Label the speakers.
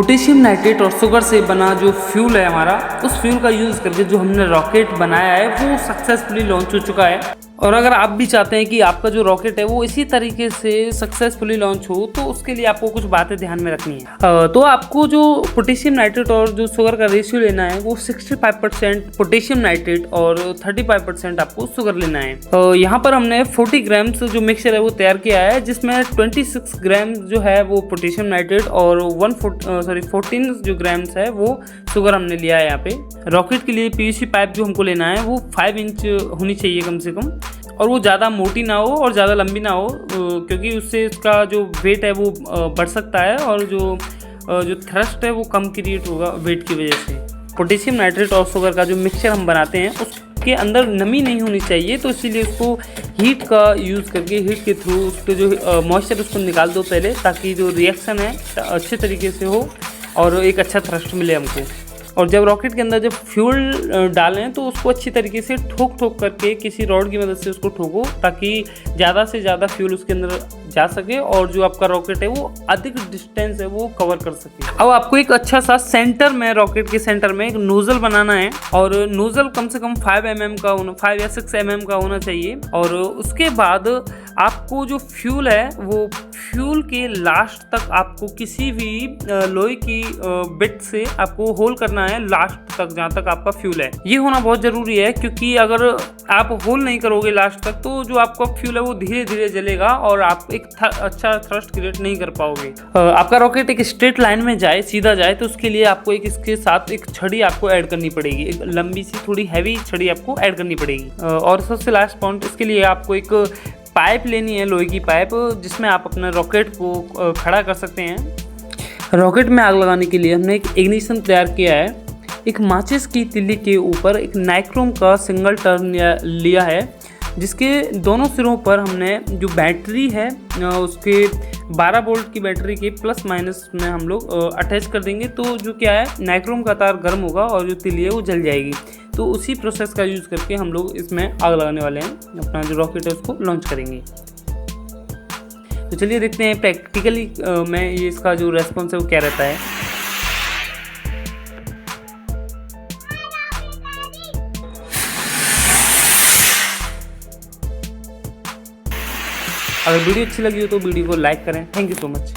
Speaker 1: Potassium nitrate और sugar से बना जो फ्यूल है हमारा, उस फ्यूल का यूज़ करके जो हमने रॉकेट बनाया है वो सक्सेसफुली लॉन्च हो चुका है। और अगर आप भी चाहते हैं कि आपका जो रॉकेट है वो इसी तरीके से सक्सेसफुली लॉन्च हो, तो उसके लिए आपको कुछ बातें ध्यान में रखनी है। तो आपको जो पोटेशियम नाइट्रेट और जो शुगर का रेशियो लेना है वो 65% पोटेशियम नाइट्रेट और 35% आपको शुगर लेना है। यहाँ पर हमने 40 ग्राम्स जो मिक्सचर है वो तैयार किया है, जिसमें 26 ग्राम जो है वो पोटेशियम नाइट्रेट और 14 जो ग्राम्स है वो शुगर हमने लिया है। यहाँ पे रॉकेट के लिए पीवीसी पाइप जो हमको लेना है वो 5 इंच होनी चाहिए कम से कम, और वो ज़्यादा मोटी ना हो और ज़्यादा लंबी ना हो, क्योंकि उससे इसका जो वेट है वो बढ़ सकता है और जो थ्रस्ट है वो कम क्रिएट होगा वेट की वजह से। पोटेशियम नाइट्रेट और शुगर का जो मिक्सचर हम बनाते हैं उसके अंदर नमी नहीं होनी चाहिए, तो इसीलिए उसको हीट का यूज़ करके हीट के थ्रू उसके जो मॉइस्चर उसको निकाल दो पहले, ताकि जो रिएक्शन है अच्छे तरीके से हो और एक अच्छा थ्रस्ट मिले हमको। और जब रॉकेट के अंदर जब फ्यूल डालें तो उसको अच्छी तरीके से ठोक करके किसी रॉड की मदद से उसको ठोको, ताकि ज़्यादा से ज़्यादा फ्यूल उसके अंदर जा सके और जो आपका रॉकेट है वो अधिक डिस्टेंस है वो कवर कर सके। अब आपको एक अच्छा सा सेंटर में, रॉकेट के सेंटर में एक नोजल बनाना है, और नोजल कम से कम 5 या 6 mm का होना चाहिए। और उसके बाद आपको जो फ्यूल है वो फ्यूल के लास्ट तक आपको किसी भी लोहे की बिट से आपको होल करना है, लास्ट तक जहाँ तक आपका फ्यूल है। ये होना बहुत ज़रूरी है, क्योंकि अगर आप होल नहीं करोगे लास्ट तक तो जो आपका फ्यूल है वो धीरे धीरे जलेगा और आप एक अच्छा थ्रस्ट क्रिएट नहीं कर पाओगे। आपका रॉकेट एक स्ट्रेट लाइन में जाए, सीधा जाए, तो उसके लिए आपको इसके साथ एक छड़ी आपको ऐड करनी पड़ेगी, एक लंबी सी थोड़ी हैवी छड़ी आपको ऐड करनी पड़ेगी। और सबसे लास्ट पॉइंट, इसके लिए आपको एक पाइप लेनी है, लोहे की पाइप, जिसमें आप अपने रॉकेट को खड़ा कर सकते हैं। रॉकेट में आग लगाने के लिए हमने एक इग्निशन तैयार किया है। एक माचिस की तिल्ली के ऊपर एक नाइक्रोम का सिंगल टर्न लिया है, जिसके दोनों सिरों पर हमने जो बैटरी है उसके 12 वोल्ट की बैटरी के प्लस माइनस में हम लोग अटैच कर देंगे। तो जो क्या है, नाइक्रोम का तार गर्म होगा और जो तिल्ली है वो जल जाएगी। तो उसी प्रोसेस का यूज़ करके हम लोग इसमें आग लगाने वाले हैं, अपना जो रॉकेट है उसको लॉन्च करेंगे। तो चलिए देखते हैं प्रैक्टिकली में ये इसका जो रेस्पॉन्स है वो क्या रहता है। अगर वीडियो अच्छी लगी हो तो वीडियो को लाइक करें। Thank you so much.